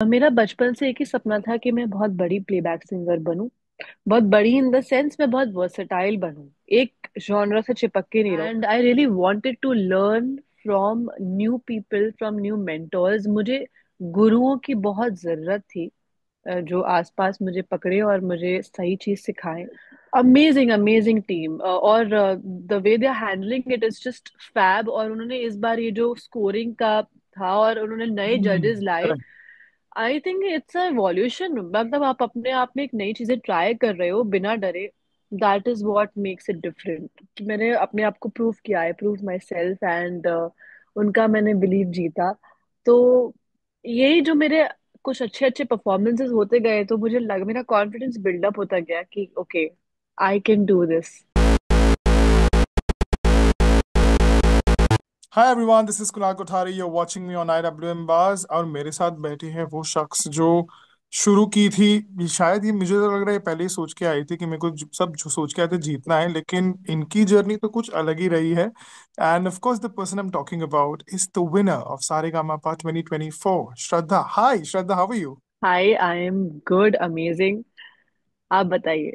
मेरा बचपन से एक ही सपना था कि मैं बहुत बड़ी प्लेबैक सिंगर बनूं। बहुत बड़ी इन द सेंस मैं बहुत वर्सेटाइल बनूं। एक जॉनरा से चिपक के नहीं रहूं। And I really wanted to learn from new people, from new mentors. मुझे गुरुओं की बहुत जरूरत थी, जो आसपास मुझे पकड़े और मुझे सही चीज सिखाएं। अमेजिंग अमेजिंग टीम, और the way they are handling it is just fab. और उन्होंने इस बार ये जो स्कोरिंग का था और उन्होंने नए जजेस लाए। Correct. I think it's a evolution. मतलब आप अपने आप में एक नई चीजें ट्राई कर रहे हो बिना डरे। That is what makes it different. मैंने अपने आप को प्रूव किया है, प्रूव माई सेल्फ, एंड उनका मैंने बिलीव जीता। तो यही जो मेरे कुछ अच्छे अच्छे परफॉर्मेंसेस होते गए, तो मुझे लग मेरा कॉन्फिडेंस बिल्डअप होता गया कि okay, I can do this. Hi everyone, this is Kunal Kothari. You are watching me on IWM Buzz. और मेरे साथ बैठी है वो शख्स जो शुरू की थी। शायद ये मुझे तो लग रहा है पहले ही सोच के आई थी कि मेरे को सब जो सोच के आए थे जीतना है, लेकिन इनकी जर्नी तो कुछ अलग ही रही है। And of course the person I am talking about is the winner of Saregamapa 2024, Shraddha. Hi Shraddha, how are you? Hi, I am good, amazing. आप बताइए।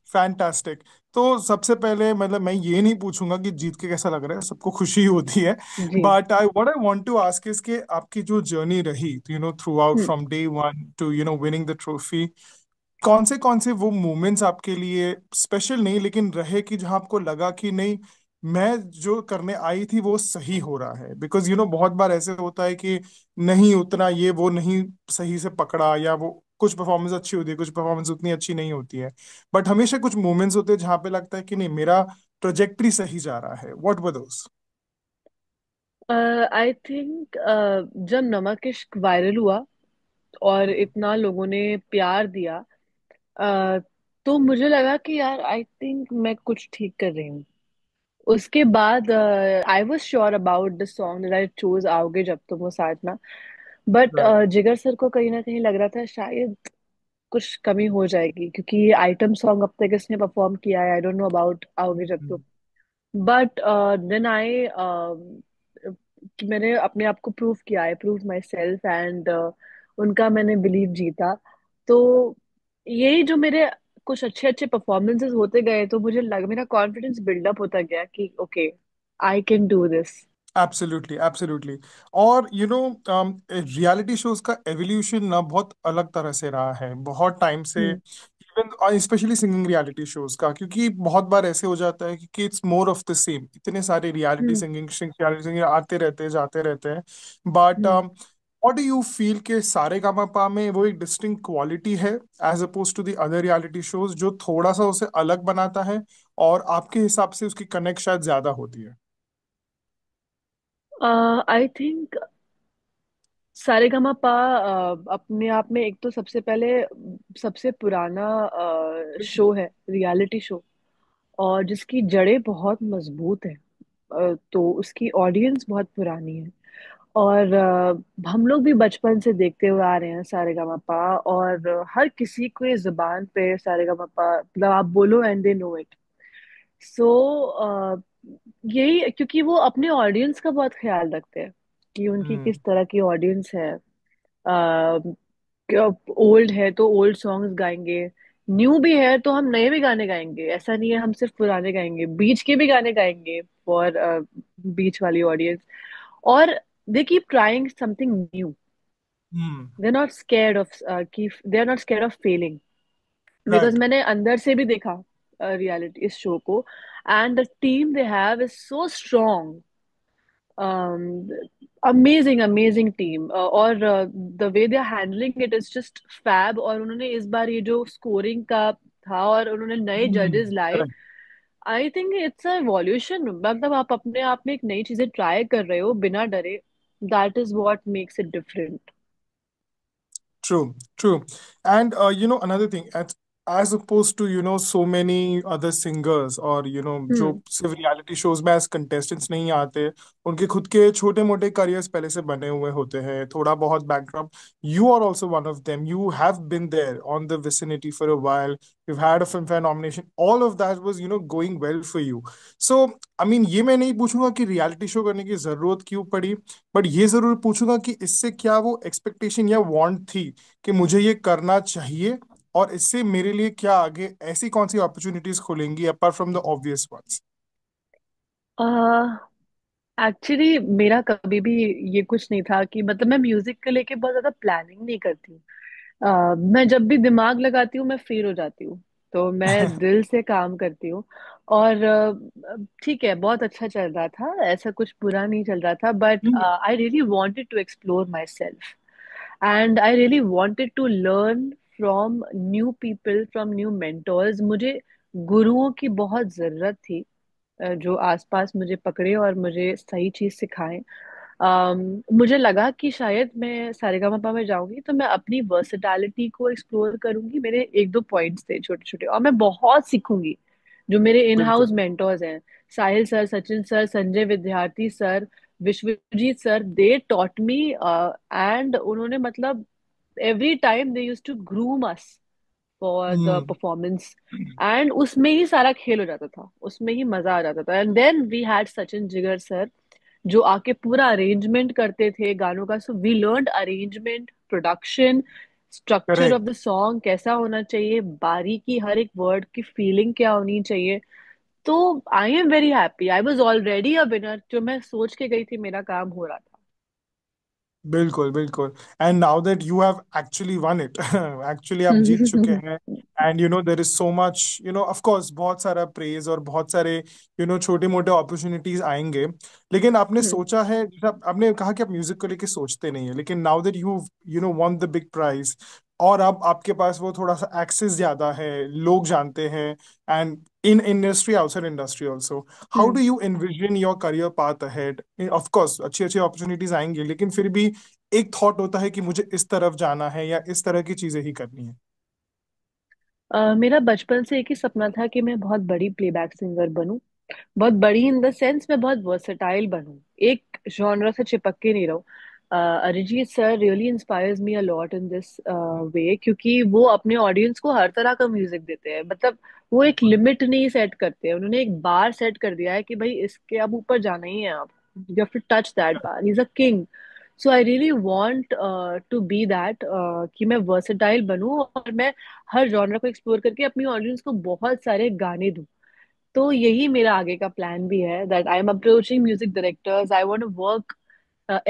फैंटास्टिक। तो सबसे पहले मतलब मैं ये नहीं पूछूंगा कि जीत के कैसा लग रहा है, सबको खुशी होती है। जी। But I want to ask is कि आपकी जो जर्नी रही, throughout hmm. From day one to winning the trophy, कौन से वो मोमेंट्स आपके लिए स्पेशल नहीं लेकिन रहे कि जहां आपको लगा कि नहीं, मैं जो करने आई थी वो सही हो रहा है? बिकॉज बहुत बार ऐसे होता है कि नहीं उतना ये वो नहीं सही से पकड़ा, या वो कुछ परफॉर्मेंस अच्छी होती है, कुछ परफॉर्मेंस उतनी अच्छी नहीं होती है। बट हमेशा कुछ मोमेंट्स होते हैं जहां पे लगता है कि नहीं, मेरा ट्रेजेक्टरी सही जा रहा है। What were those? I think जब नमक इश्क वायरल हुआ और इतना लोगों ने प्यार दिया, अ, तो मुझे लगा कि यार आई थिंक मैं कुछ ठीक कर रही हूँ। उसके बाद I was sure about the song that I chose, आओगे जब तुम वो साथ ना। But right. जिगर सर को कहीं ना कहीं लग रहा था शायद कुछ कमी हो जाएगी, क्योंकि ये आइटम सॉन्ग अब तक इसने परफॉर्म किया है। आई डोंट नो अबाउट आओगे जब तुम। बट देन आई कि मैंने अपने आप को प्रूव किया है, प्रूव माई सेल्फ, एंड उनका मैंने बिलीव जीता। तो यही जो मेरे कुछ अच्छे अच्छे परफॉर्मेंसेस होते गए, तो मुझे लग मेरा कॉन्फिडेंस बिल्डअप होता गया कि okay, I can do this. Absolutely, absolutely. और रियलिटी शोज का एवोल्यूशन ना बहुत अलग तरह से रहा है बहुत टाइम से। Hmm. Even specially singing reality shows का, क्योंकि बहुत बार ऐसे हो जाता है कि it's more of the same. इतने सारे हम्म। रियलिटी सिंगिंग आते रहते हैं, जाते रहते हैं। But hmm. What do you feel के सारेगामापा में वो एक डिस्टिंक्ट क्वालिटी है as oppose to the other reality shows, जो थोड़ा सा उसे अलग बनाता है और आपके हिसाब से उसकी कनेक्ट शायद ज्यादा होती है? आई थिंक सारेगामापा अपने आप में एक तो सबसे पहले सबसे पुराना शो है, रियलिटी शो, और जिसकी जड़ें बहुत मजबूत है। तो उसकी ऑडियंस बहुत पुरानी है। और हम लोग भी बचपन से देखते हुए आ रहे हैं सारेगामापा। और हर किसी को ये जुबान पे सारेगामापा, मतलब आप बोलो एंड दे नो इट। सो यही क्योंकि वो अपने ऑडियंस का बहुत ख्याल रखते हैं कि उनकी हम्म। किस तरह की ऑडियंस है। ओल्ड है तो ओल्ड सॉन्ग्स गाएंगे, न्यू भी है तो हम नए भी गाने गाएंगे। ऐसा नहीं है हम सिर्फ पुराने गाएंगे, बीच के भी गाने गाएंगे फॉर बीच वाली ऑडियंस। और they keep trying something new. Hmm. They are not scared of कि they are not scared of failing. Because right. मैंने अंदर से भी देखा रियलिटी इस शो को। And the team they have is so strong. Amazing amazing team, और the way they are handling it is just fab. और उन्होंने इस बार ये जो स्कोरिंग का था और उन्होंने नए जजेस लाए। Correct. I think it's a evolution. मतलब आप अपने आप में एक नई चीजें ट्राई कर रहे हो बिना डरे। That is what makes it different. True, true. And another thing, as opposed to so many other singers, और जो हम्म। सिर्फ रियलिटी शोज में एज कंटेस्टेंट्स नहीं आते, उनके खुद के छोटे मोटे करियर्स पहले से बने हुए होते हैं, थोड़ा बहुत backdrop. You are also one of them. You have been there on the vicinity for a while. You've had a Filmfare nomination. All of that was going well for you. So I mean, ये मैं नहीं पूछूंगा कि reality show करने की जरूरत क्यों पड़ी, बट ये जरूर पूछूंगा कि इससे क्या वो एक्सपेक्टेशन या वांट थी कि मुझे ये करना चाहिए, और इससे मेरे लिए क्या आगे ऐसी कौन सी अपॉर्चुनिटीज खुलेंगी apart from the obvious ones. Actually मेरा कभी भी ये कुछ नहीं था कि मतलब मैं म्यूजिक को लेके बहुत ज्यादा प्लानिंग नहीं करती हूँ। मैं जब भी दिमाग लगाती हूँ मैं फेल हो जाती हूँ। तो मैं दिल से काम करती हूँ। और ठीक है, बहुत अच्छा चल रहा था, ऐसा कुछ बुरा नहीं चल रहा था, but I really wanted to explore myself and I really wanted to learn from new people, from new mentors. मुझे गुरुओं की बहुत जरूरत थी, जो आसपास मुझे पकड़े और मुझे सही चीज सिखाएं। मुझे लगा कि शायद मैं सारेगामापा में जाऊंगी तो मैं अपनी वर्सेटैलिटी को एक्सप्लोर करूंगी। मेरे एक दो पॉइंट्स थे छोटे छोटे, और मैं बहुत सीखूंगी। जो मेरे इन बिल्कुल. हाउस मेंटोर्स हैं, Sahil sir, Sachin sir, Sanjay Vidyarthi sir, Vishwajeet sir, they taught me. And उन्होंने मतलब every time they use to groom us for the hmm. Performance. And उसमें ही सारा खेल हो जाता था, उसमें ही मजा आ जाता था। And then we had Sachin Jigar sir, जो आके पूरा अरेंजमेंट करते थे गानों का। So we learned arrangement, production, structure of correct. The song कैसा होना चाहिए, बारीकी, हर एक वर्ड की फीलिंग क्या होनी चाहिए। तो I am very happy, I was already a winner. जो मैं सोच के गई थी मेरा काम हो रहा बिल्कुल बिल्कुल. And now that you have actually one it, actually आप जीत चुके था। हैं. And there is so much, of course बहुत सारा प्रेज और बहुत सारे छोटे मोटे अपॉर्चुनिटीज आएंगे. लेकिन आपने सोचा है, जैसे आपने कहा कि आप म्यूजिक को लेके सोचते नहीं है, लेकिन now that you know want the big prize, और अब आपके पास वो थोड़ा सा एक्सेस ज्यादा है, लोग जानते हैं, and in industry, outside industry also, how do you envision your career path ahead? Of course अच्छी अच्छी अपॉर्चुनिटीज आएंगी, लेकिन फिर भी एक थॉट होता है कि मुझे इस तरफ जाना है या इस तरह की चीजें ही करनी है. मेरा बचपन से एक ही सपना था कि मैं बहुत बड़ी प्लेबैक सिंगर बनूं। बहुत बड़ी इन द सेंस मैं बहुत वर्सेटाइल बनूं, एक जॉनरा से चिपक के नहीं रहूं। Arijit sir really inspires me a lot in this way, क्योंकि वो अपने ऑडियंस को हर तरह का म्यूजिक देते हैं। मतलब वो एक लिमिट नहीं सेट करते हैं, उन्होंने एक बार सेट कर दिया है कि भाई इसके अब ऊपर जाना ही है आप। You have to touch that bar, he is a king. So I really want to be that, कि मैं वर्सेटाइल बनूं और मैं हर जॉनर को एक्सप्लोर करके अपनी ऑडियंस को बहुत सारे गाने दूं। तो यही मेरा आगे का प्लान भी है, that I am approaching music directors, I want to work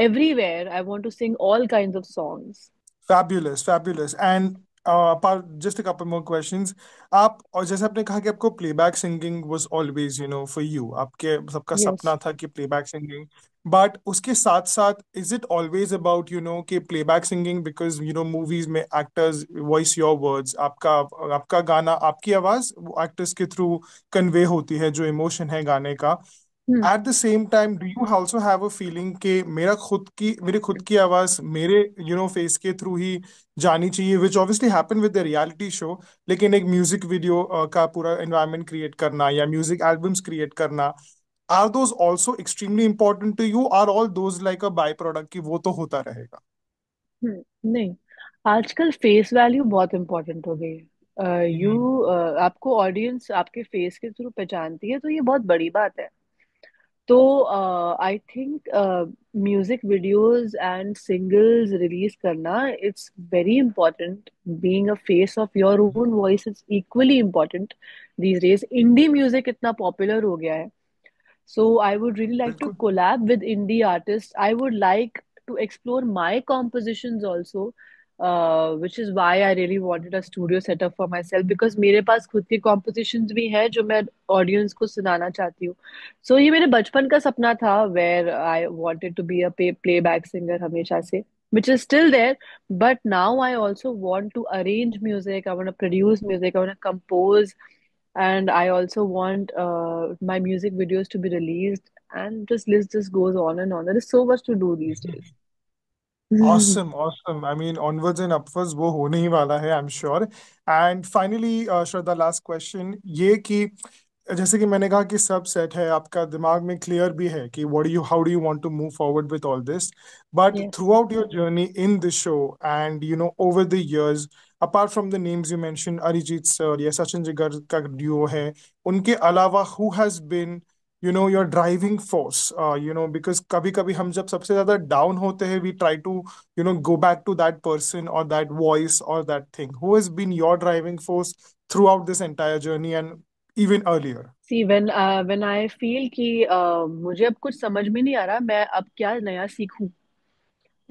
everywhere, I want to sing all kinds of songs. Fabulous, fabulous. And apart, just a couple more questions. आप, और जैसे आपने कहा कि आपको playback singing was always for you, आपके सबका Yes. सपना था कि प्लेबैक सिंगिंग, बट उसके साथ साथ इज इट ऑलवेज अबाउट कि प्लेबैक सिंगिंग, बिकॉज मूवीज में एक्टर्स वॉइस योर वर्ड्स, आपका आपका गाना, आपकी आवाज वो एक्टर्स के थ्रू कन्वे होती है, जो इमोशन है गाने का. Hmm. At the same time do you also have a feeling कि मेरी खुद की आवाज मेरे फेस के थ्रू ही जानी चाहिए, which obviously happen with the reality show, लेकिन एक म्यूजिक वीडियो का पूरा एनवायरनमेंट क्रिएट करना या म्यूजिक एल्बम्स क्रिएट करना, are those also extremely important to you, are all those like a byproduct की वो तो होता रहेगा? नहीं, आजकल फेस वैल्यू बहुत इंपॉर्टेंट हो गई है। हम्म. आपको ऑडियंस आपके फेस के थ्रू पहचानती है, तो ये बहुत बड़ी बात है। तो I think music videos and singles release करना, it's very important. Being a face of your own voice is equally important these days. Indie music इतना पॉपुलर हो गया है। So I would really like to बिल्कुल. collab with indie artists. I would like to explore my compositions also, which is why I really wanted a studio setup for myself, because मेरे पास खुद के compositions भी हैं जो मैं audience को सुनाना चाहती हूँ. So ये मेरे बचपन का सपना था, where I wanted to be a playback singer हमेशा से, which is still there. But now I also want to arrange music. I want to produce music. I want to compose, and I also want my music videos to be released, and this list just goes on and on. There is so much to do these days. Awesome, awesome. I mean, onwards and upwards वो होने ही वाला है, I'm sure. And finally, Shraddha, last question ये कि जैसे कि मैंने कहा कि सब सेट है, आपका दिमाग में क्लियर भी है कि what you how do you want to move forward with all this, but Yes. Throughout your journey in the show and over the years, apart from the names you mention, Arijit sir या सचिन जिगर का duo है, उनके अलावा who has been your driving force, because कभी कभी हम जब सबसे ज्यादा डाउन होते हैं, we try to go back to that person or that voice or that thing. Who has been your driving force throughout this entire journey and even earlier? See when I feel कि मुझे अब कुछ समझ में नहीं आ रहा, मैं अब क्या नया सीखूं,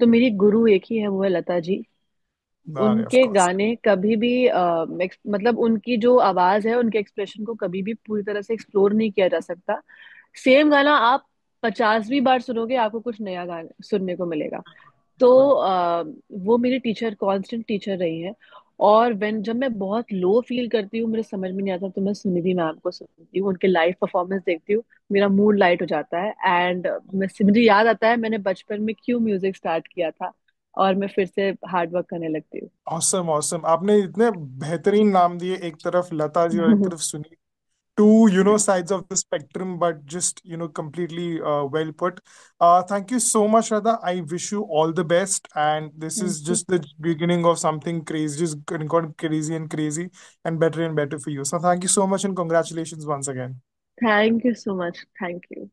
तो मेरी गुरु एक ही है, वो है लता जी। Of उनके course. गाने कभी भी मतलब उनकी जो आवाज है, उनके एक्सप्रेशन को कभी भी पूरी तरह से एक्सप्लोर नहीं किया जा सकता। सेम गाना आप 50वीं बार सुनोगे, आपको कुछ नया गाना सुनने को मिलेगा। तो बिल्कुल। वो मेरी टीचर, कांस्टेंट टीचर रही हैं। और जब मैं बहुत लो फील करती हूँ, मुझे समझ में नहीं आता, तो मैं सुनिधि मैम को सुनती हूँ, उनके लाइव परफॉर्मेंस देखती हूँ, मेरा मूड लाइट हो जाता है। एंड मुझे याद आता है मैंने बचपन में क्यों म्यूजिक स्टार्ट किया था, और मैं फिर से हार्ड वर्क करने लगती हूँ। Awesome, awesome. आपने इतने बेहतरीन नाम दिए, एक तरफ लता जी और एक तरफ सुनी, two sides of the spectrum, but just completely well put. Thank you so much, Radha. I wish you all the best, and this thank is you. just the beginning of something crazy, just gone crazy and crazy and better for you. So thank you so much and congratulations once again. Thank you so much, thank you.